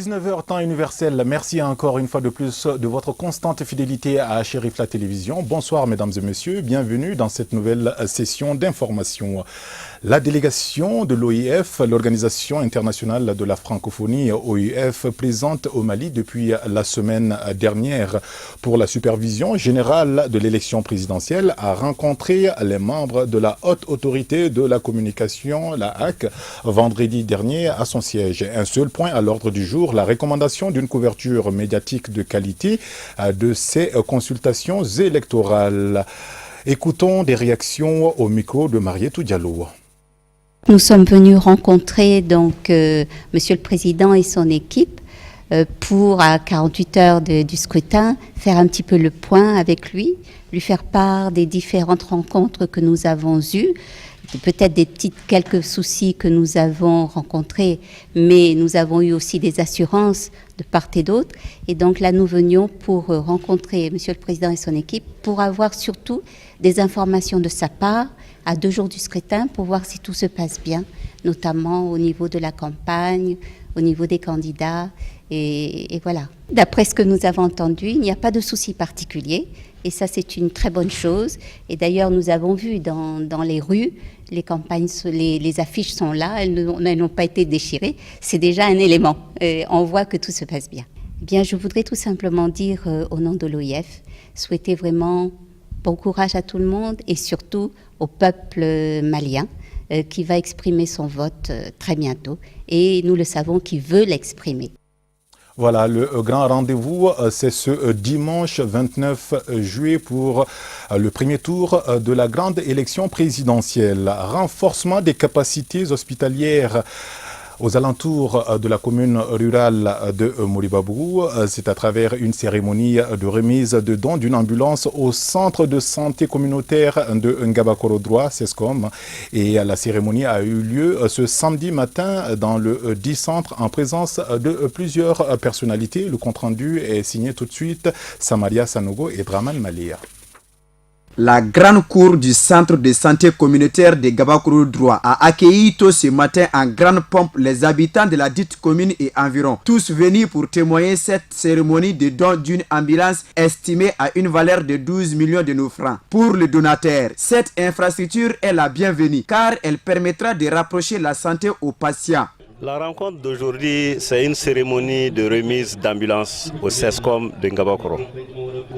19h, temps universel. Merci encore une fois de plus de votre constante fidélité à Chérif la télévision. Bonsoir mesdames et messieurs, bienvenue dans cette nouvelle session d'information. La délégation de l'OIF, l'Organisation internationale de la francophonie OIF, présente au Mali depuis la semaine dernière pour la supervision générale de l'élection présidentielle, a rencontré les membres de la haute autorité de la communication, la HAC, vendredi dernier à son siège. Un seul point à l'ordre du jour, la recommandation d'une couverture médiatique de qualité de ces consultations électorales. Écoutons des réactions au micro de Marietou Diallo. Nous sommes venus rencontrer donc Monsieur le Président et son équipe pour, à 48 heures du scrutin, faire un petit peu le point avec lui faire part des différentes rencontres que nous avons eues, peut-être des quelques soucis que nous avons rencontrés, mais nous avons eu aussi des assurances de part et d'autre. Et donc là, nous venions pour rencontrer Monsieur le Président et son équipe pour avoir surtout des informations de sa part à 2 jours du scrutin pour voir si tout se passe bien, notamment au niveau de la campagne, au niveau des candidats. Et voilà. D'après ce que nous avons entendu, il n'y a pas de souci particulier. Et ça, c'est une très bonne chose. Et d'ailleurs, nous avons vu dans les rues, les campagnes, les affiches sont là, elles n'ont pas été déchirées. C'est déjà un élément. On voit que tout se passe bien. Eh bien, je voudrais tout simplement dire au nom de l'OIF, souhaiter vraiment bon courage à tout le monde et surtout au peuple malien qui va exprimer son vote très bientôt. Et nous le savons, qui veut l'exprimer. Voilà, le grand rendez-vous, c'est ce dimanche 29 juillet pour le premier tour de la grande élection présidentielle. Renforcement des capacités hospitalières aux alentours de la commune rurale de Moribabougou. C'est à travers une cérémonie de remise de dons d'une ambulance au centre de santé communautaire de Ngabakoro Droit, CESCOM. Et la cérémonie a eu lieu ce samedi matin dans le 10 centre en présence de plusieurs personnalités. Le compte-rendu est signé tout de suite Samaria Sanogo et Draman Malia. La grande cour du centre de santé communautaire de Ngabakoro Droit a accueilli tôt ce matin en grande pompe les habitants de la dite commune et environ. Tous venus pour témoigner cette cérémonie de don d'une ambulance estimée à une valeur de 12 millions de nos francs. Pour le donateur, cette infrastructure est la bienvenue car elle permettra de rapprocher la santé aux patients. La rencontre d'aujourd'hui, c'est une cérémonie de remise d'ambulance au CESCOM de Ngabakoro.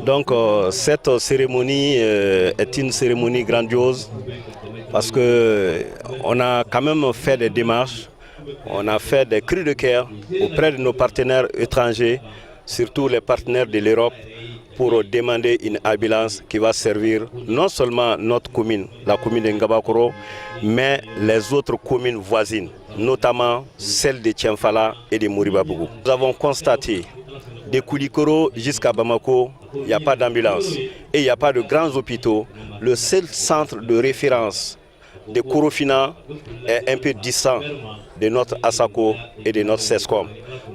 Donc cette cérémonie est une cérémonie grandiose parce qu'on a quand même fait des démarches, on a fait des cris de cœur auprès de nos partenaires étrangers, surtout les partenaires de l'Europe, pour demander une ambulance qui va servir non seulement notre commune, la commune de Ngabakoro, mais les autres communes voisines, notamment celle de Tienfala et de Moribabougou. Nous avons constaté de Koulikoro jusqu'à Bamako, il n'y a pas d'ambulance et il n'y a pas de grands hôpitaux. Le seul centre de référence de Korofina est un peu distant de notre Asako et de notre CESCOM.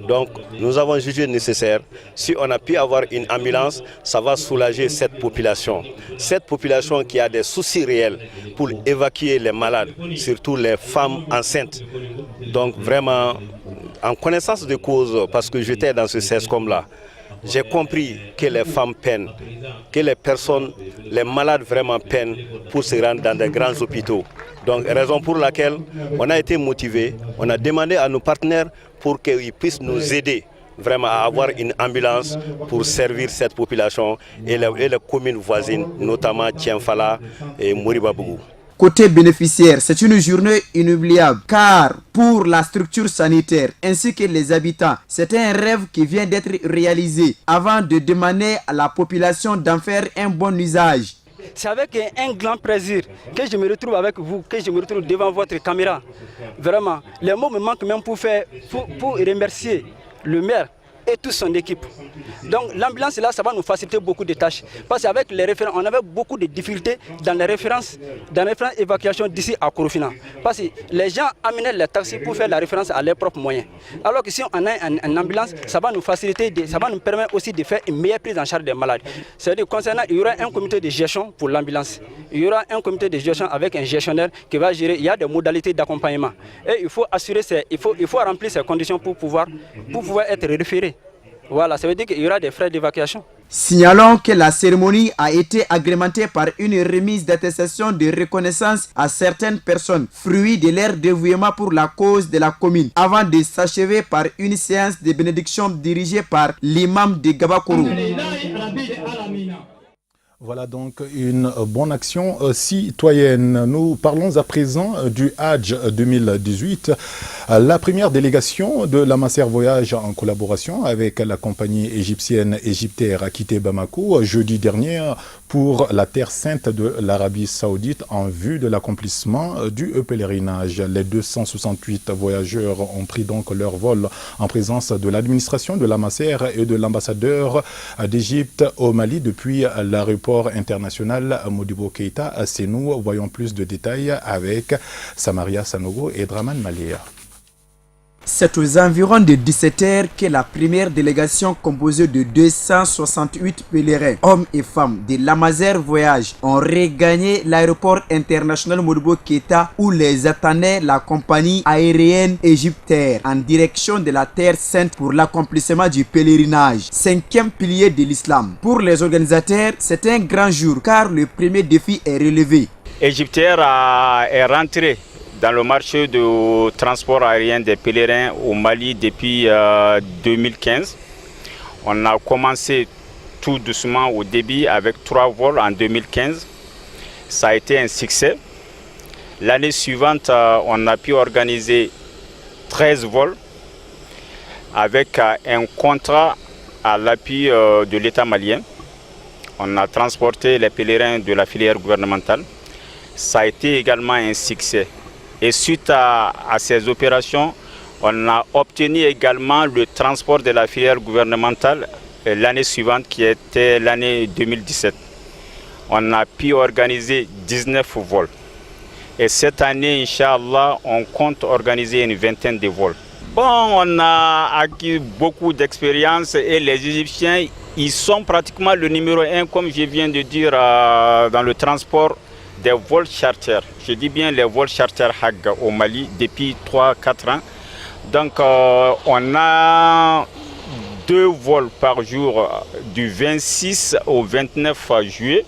Donc nous avons jugé nécessaire, si on a pu avoir une ambulance, ça va soulager cette population. Cette population qui a des soucis réels pour évacuer les malades, surtout les femmes enceintes. Donc vraiment, en connaissance de cause, parce que j'étais dans ce CESCOM-là, j'ai compris que les femmes peinent, que les personnes, les malades vraiment peinent pour se rendre dans des grands hôpitaux. Donc, raison pour laquelle on a été motivé, on a demandé à nos partenaires pour qu'ils puissent nous aider vraiment à avoir une ambulance pour servir cette population et les communes voisines, notamment Tienfala et Moribabougou. Côté bénéficiaire, c'est une journée inoubliable car pour la structure sanitaire ainsi que les habitants, c'est un rêve qui vient d'être réalisé avant de demander à la population d'en faire un bon usage. C'est avec un grand plaisir que je me retrouve avec vous, que je me retrouve devant votre caméra. Vraiment, les mots me manquent même pour remercier le maire et toute son équipe. Donc l'ambulance là, ça va nous faciliter beaucoup de tâches. Parce qu'avec les référents, on avait beaucoup de difficultés dans les références évacuation d'ici à Korofina. Parce que les gens amenaient les taxis pour faire la référence à leurs propres moyens. Alors que si on a une ambulance, ça va nous faciliter, ça va nous permettre aussi de faire une meilleure prise en charge des malades. C'est-à-dire concernant, il y aura un comité de gestion pour l'ambulance. Il y aura un comité de gestion avec un gestionnaire qui va gérer. Il y a des modalités d'accompagnement. Et il faut assurer, il faut remplir ces conditions pour pouvoir être référé. Voilà, ça veut dire qu'il y aura des frais d'évacuation. Signalons que la cérémonie a été agrémentée par une remise d'attestation de reconnaissance à certaines personnes, fruit de leur dévouement pour la cause de la commune, avant de s'achever par une séance de bénédiction dirigée par l'imam de Gabakoro. Voilà donc une bonne action citoyenne. Nous parlons à présent du Hajj 2018. La première délégation de la Masser Voyage en collaboration avec la compagnie égyptienne Égyptaire a quitté Bamako jeudi dernier pour la terre sainte de l'Arabie Saoudite en vue de l'accomplissement du pèlerinage. Les 268 voyageurs ont pris donc leur vol en présence de l'administration de la Masser et de l'ambassadeur d'Égypte au Mali depuis l'aéroport international Modibo Keïta à Sénou. Voyons plus de détails avec Samaria Sanogo et Draman Malia. C'est aux environs de 17h que la première délégation composée de 268 pèlerins, hommes et femmes de l'Amazer Voyage ont regagné l'aéroport international Modibo Keïta où les attendait la compagnie aérienne Égyptaire en direction de la Terre Sainte pour l'accomplissement du pèlerinage, 5e pilier de l'islam. Pour les organisateurs, c'est un grand jour car le premier défi est relevé. Égyptaire est rentré dans le marché de transport aérien des pèlerins au Mali depuis 2015. On a commencé tout doucement au début avec 3 vols en 2015. Ça a été un succès. L'année suivante, on a pu organiser 13 vols avec un contrat à l'appui de l'État malien. On a transporté les pèlerins de la filière gouvernementale. Ça a été également un succès. Et suite à ces opérations, on a obtenu également le transport de la filière gouvernementale l'année suivante, qui était l'année 2017. On a pu organiser 19 vols. Et cette année, Inch'Allah, on compte organiser une vingtaine de vols. Bon, on a acquis beaucoup d'expérience et les Égyptiens, ils sont pratiquement le numéro 1, comme je viens de dire, dans le transport des vols charter. Je dis bien les vols charter Hajj au Mali depuis 3-4 ans. Donc on a 2 vols par jour du 26 au 29 juillet.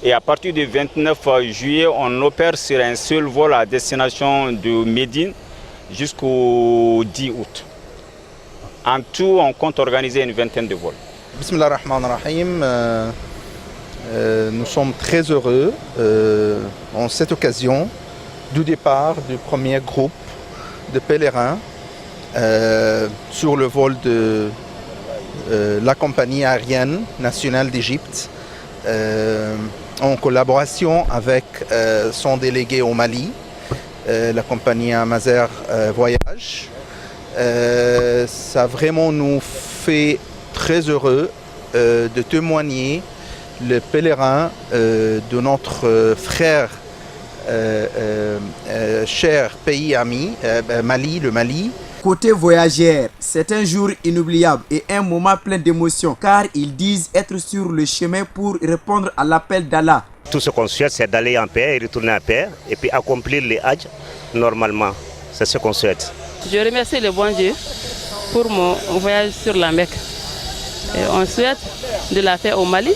Et à partir du 29 juillet, on opère sur un seul vol à destination de Médine jusqu'au 10 août. En tout, on compte organiser une vingtaine de vols. Bismillahirrahmanirrahim. Nous sommes très heureux en cette occasion du départ du premier groupe de pèlerins sur le vol de la compagnie aérienne nationale d'Égypte en collaboration avec son délégué au Mali, la compagnie Amazer Voyage. Ça vraiment nous fait très heureux de témoigner le pèlerin de notre frère cher pays ami, Mali, le Mali. Côté voyageurs, c'est un jour inoubliable et un moment plein d'émotions car ils disent être sur le chemin pour répondre à l'appel d'Allah. Tout ce qu'on souhaite, c'est d'aller en paix et retourner en paix et puis accomplir les Hajj normalement. C'est ce qu'on souhaite. Je remercie le bon Dieu pour mon voyage sur la Mecque. Et on souhaite de la paix au Mali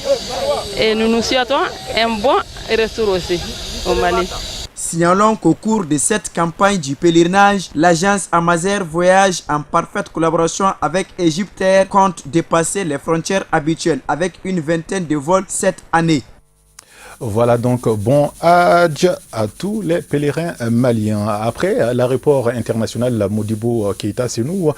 et nous nous souhaitons un bon retour aussi au Mali. Signalons qu'au cours de cette campagne du pèlerinage, l'agence Amazer Voyage, en parfaite collaboration avec Égyptaire, compte dépasser les frontières habituelles avec une vingtaine de vols cette année. Voilà donc bon Hajj à tous les pèlerins maliens. Après l'aéroport international Modibo Keïta, c'est nous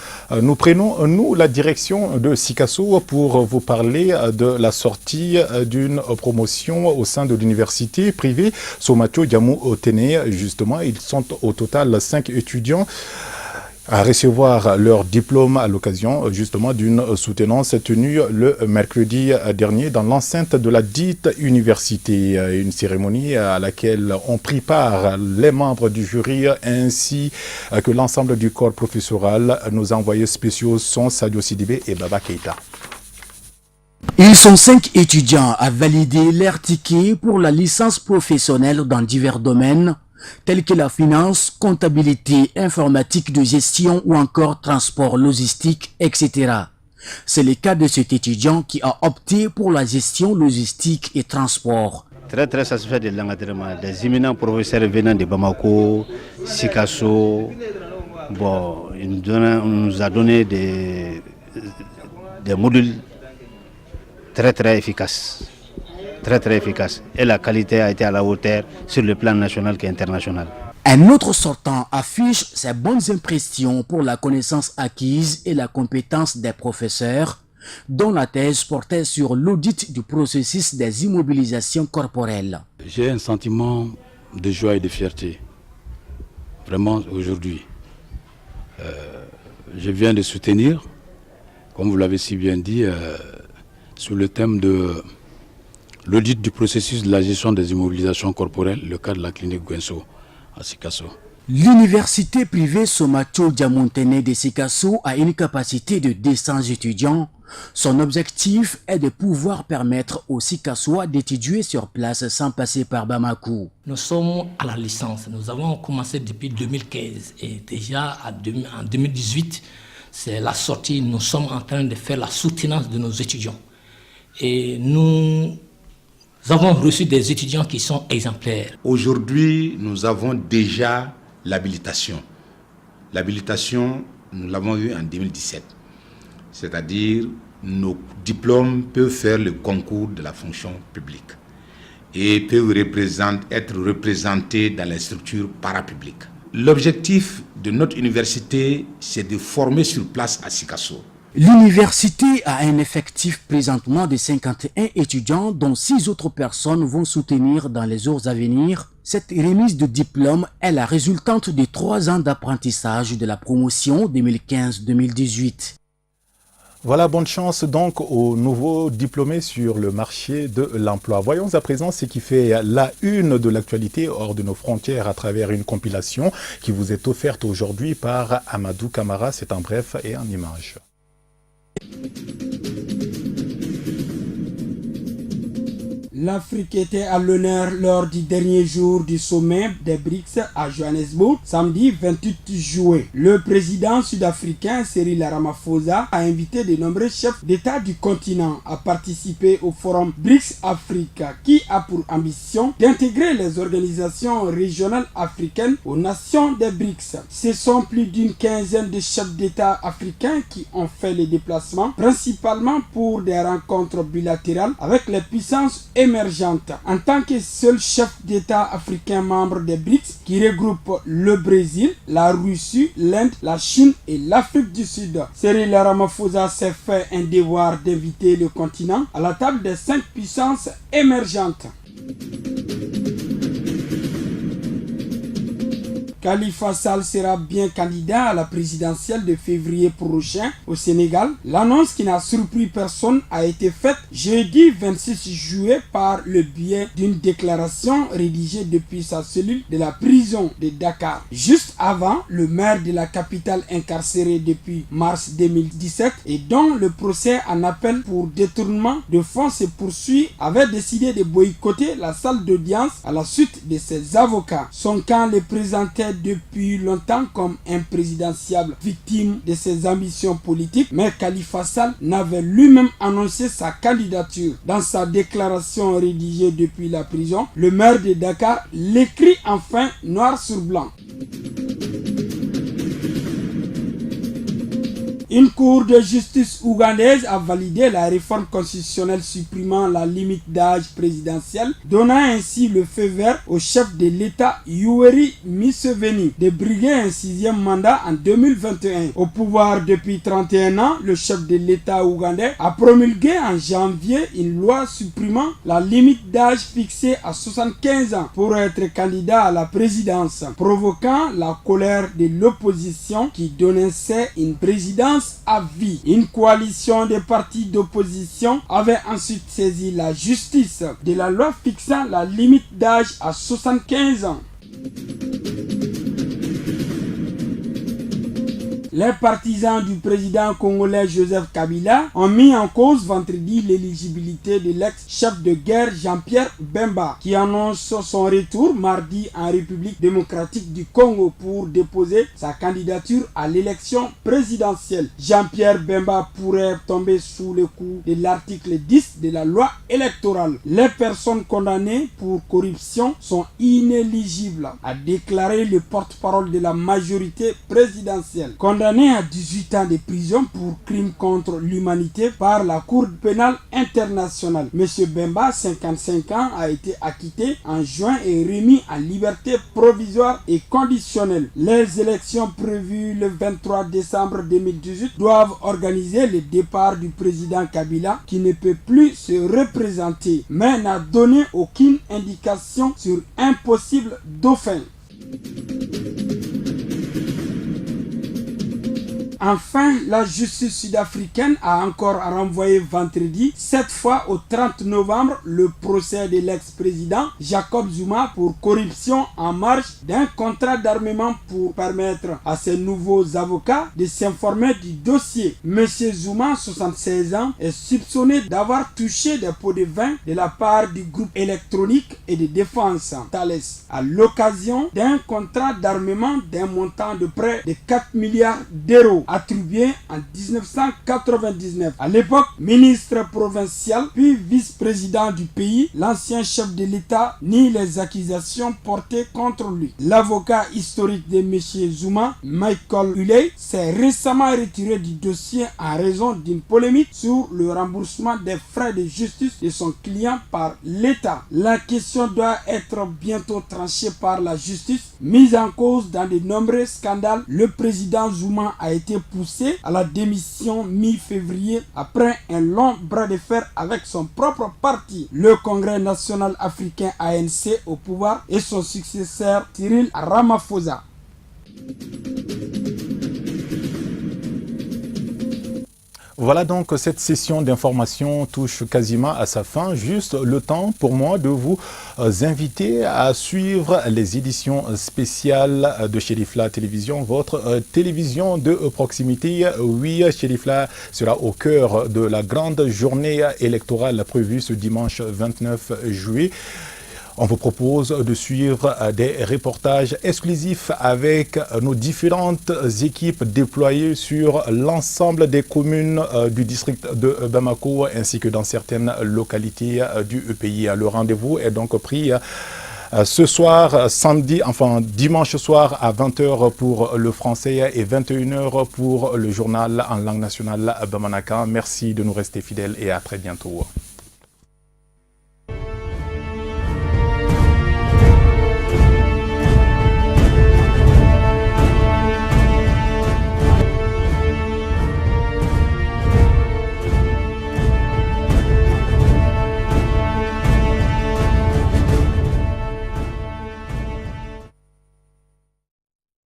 prenons la direction de Sikasso pour vous parler de la sortie d'une promotion au sein de l'université privée Somatio Diamou Téné. Justement, ils sont au total 5 étudiants à recevoir leur diplôme à l'occasion justement d'une soutenance tenue le mercredi dernier dans l'enceinte de la dite université. Une cérémonie à laquelle ont pris part les membres du jury ainsi que l'ensemble du corps professoral. Nos envoyés spéciaux sont Sadio Sidibé et Baba Keita. Ils sont 5 étudiants à valider leur ticket pour la licence professionnelle dans divers domaines tels que la finance, comptabilité, informatique de gestion ou encore transport, logistique, etc. C'est le cas de cet étudiant qui a opté pour la gestion logistique et transport. Très satisfait de l'encadrement des éminents professeurs venant de Bamako, Sikasso. Bon, il nous a donné des modules très efficaces. Très efficace. Et la qualité a été à la hauteur sur le plan national qu'international. Un autre sortant affiche ses bonnes impressions pour la connaissance acquise et la compétence des professeurs, dont la thèse portait sur l'audit du processus des immobilisations corporelles. J'ai un sentiment de joie et de fierté, vraiment aujourd'hui. Je viens de soutenir, comme vous l'avez si bien dit, sur le thème de l'audit du processus de la gestion des immobilisations corporelles, le cas de la clinique Guenso à Sikasso. L'université privée Somacho Diamontene de Sikasso a une capacité de 200 étudiants. Son objectif est de pouvoir permettre aux Sikassois d'étudier sur place sans passer par Bamako. Nous sommes à la licence. Nous avons commencé depuis 2015 et déjà en 2018, c'est la sortie. Nous sommes en train de faire la soutenance de nos étudiants. Et nous avons reçu des étudiants qui sont exemplaires. Aujourd'hui, nous avons déjà l'habilitation. L'habilitation, nous l'avons eu en 2017. C'est-à-dire, nos diplômes peuvent faire le concours de la fonction publique et peuvent être représentés dans les structures parapubliques. L'objectif de notre université, c'est de former sur place à Sikasso. L'université a un effectif présentement de 51 étudiants dont 6 autres personnes vont soutenir dans les jours à venir. Cette remise de diplôme est la résultante de 3 ans d'apprentissage de la promotion 2015-2018. Voilà, bonne chance donc aux nouveaux diplômés sur le marché de l'emploi. Voyons à présent ce qui fait la une de l'actualité hors de nos frontières à travers une compilation qui vous est offerte aujourd'hui par Amadou Camara. C'est en bref et en images. L'Afrique était à l'honneur lors du dernier jour du sommet des BRICS à Johannesburg, samedi 28 juillet. Le président sud-africain Cyril Ramaphosa a invité de nombreux chefs d'État du continent à participer au forum BRICS Africa qui a pour ambition d'intégrer les organisations régionales africaines aux nations des BRICS. Ce sont plus d'une quinzaine de chefs d'État africains qui ont fait les déplacements, principalement pour des rencontres bilatérales avec les puissances émergente. En tant que seul chef d'État africain membre des BRICS qui regroupe le Brésil, la Russie, l'Inde, la Chine et l'Afrique du Sud, Cyril Ramaphosa s'est fait un devoir d'inviter le continent à la table des 5 puissances émergentes. Khalifa Sall sera bien candidat à la présidentielle de février prochain au Sénégal. L'annonce qui n'a surpris personne a été faite jeudi 26 juillet par le biais d'une déclaration rédigée depuis sa cellule de la prison de Dakar. Juste avant, le maire de la capitale incarcéré depuis mars 2017 et dont le procès en appel pour détournement de fonds se poursuit avait décidé de boycotter la salle d'audience à la suite de ses avocats. Son camp le présentait depuis longtemps comme un présidentiable victime de ses ambitions politiques, mais Khalifa Sall n'avait lui-même annoncé sa candidature. Dans sa déclaration rédigée depuis la prison, le maire de Dakar l'écrit enfin noir sur blanc. Une cour de justice ougandaise a validé la réforme constitutionnelle supprimant la limite d'âge présidentielle, donnant ainsi le feu vert au chef de l'État Yoweri Museveni de briguer un 6e mandat en 2021. Au pouvoir depuis 31 ans, le chef de l'État ougandais a promulgué en janvier une loi supprimant la limite d'âge fixée à 75 ans pour être candidat à la présidence, provoquant la colère de l'opposition qui dénonçait une présidence à vie. Une coalition de partis d'opposition avait ensuite saisi la justice de la loi fixant la limite d'âge à 75 ans. Les partisans du président congolais Joseph Kabila ont mis en cause vendredi l'éligibilité de l'ex-chef de guerre Jean-Pierre Bemba, qui annonce son retour mardi en République démocratique du Congo pour déposer sa candidature à l'élection présidentielle. Jean-Pierre Bemba pourrait tomber sous le coup de l'article 10 de la loi électorale. Les personnes condamnées pour corruption sont inéligibles, a déclaré le porte-parole de la majorité présidentielle. Condamné à 18 ans de prison pour crimes contre l'humanité par la Cour pénale internationale. M. Bemba, 55 ans, a été acquitté en juin et remis en liberté provisoire et conditionnelle. Les élections prévues le 23 décembre 2018 doivent organiser le départ du président Kabila qui ne peut plus se représenter, mais n'a donné aucune indication sur un possible dauphin. Enfin, la justice sud-africaine a encore renvoyé vendredi, cette fois au 30 novembre, le procès de l'ex-président Jacob Zuma pour corruption en marge d'un contrat d'armement pour permettre à ses nouveaux avocats de s'informer du dossier. Monsieur Zuma, 76 ans, est soupçonné d'avoir touché des pots de vin de la part du groupe électronique et de défense Thales à l'occasion d'un contrat d'armement d'un montant de près de 4 milliards d'euros. Attribué en 1999. À l'époque, ministre provincial puis vice-président du pays, l'ancien chef de l'État nie les accusations portées contre lui. L'avocat historique de M. Zuma, Michael Huley, s'est récemment retiré du dossier en raison d'une polémique sur le remboursement des frais de justice de son client par l'État. La question doit être bientôt tranchée par la justice. Mise en cause dans de nombreux scandales, le président Zuma a été poussé à la démission mi-février après un long bras de fer avec son propre parti, le Congrès national africain ANC au pouvoir et son successeur Cyril Ramaphosa. Voilà donc cette session d'information touche quasiment à sa fin. Juste le temps pour moi de vous inviter à suivre les éditions spéciales de Chérifla Télévision, votre télévision de proximité. Oui, Chérifla sera au cœur de la grande journée électorale prévue ce dimanche 29 juillet. On vous propose de suivre des reportages exclusifs avec nos différentes équipes déployées sur l'ensemble des communes du district de Bamako ainsi que dans certaines localités du pays. Le rendez-vous est donc pris ce soir, dimanche soir à 20h pour le français et 21h pour le journal en langue nationale Bamanaka. Merci de nous rester fidèles et à très bientôt.